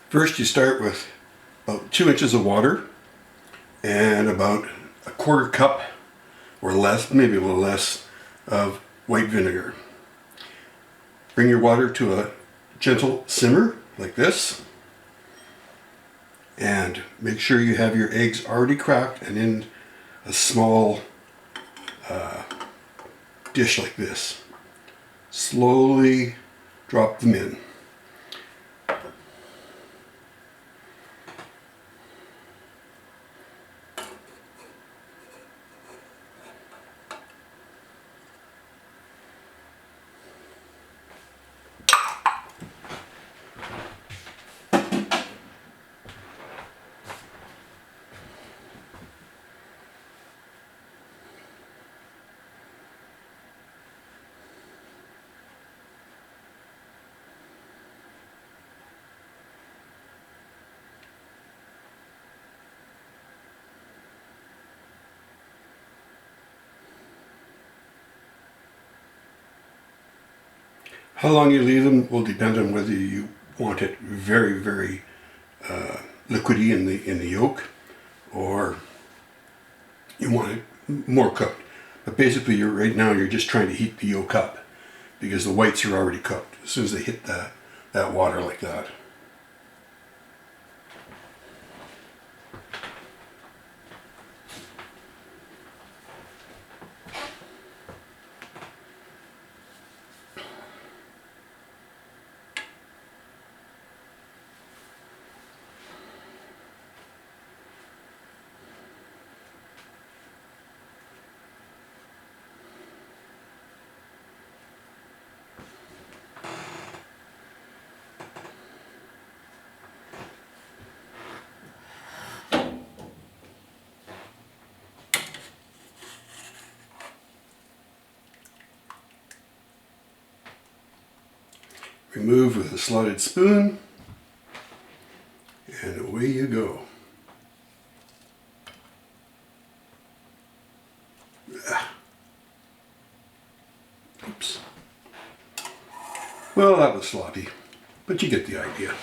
First you start with about 2 inches of water and about a quarter cup or less, maybe a little less, of white vinegar. Bring your water to a gentle simmer like this, and make sure you have your eggs already cracked and in a small dish like this. Slowly drop them in. How long you leave them will depend on whether you want it very, very liquidy in the yolk, or you want it more cooked. But basically, right now you're just trying to heat the yolk up because the whites are already cooked as soon as they hit that water like that. Remove with a slotted spoon, and away you go. Oops. Well, that was sloppy, but you get the idea.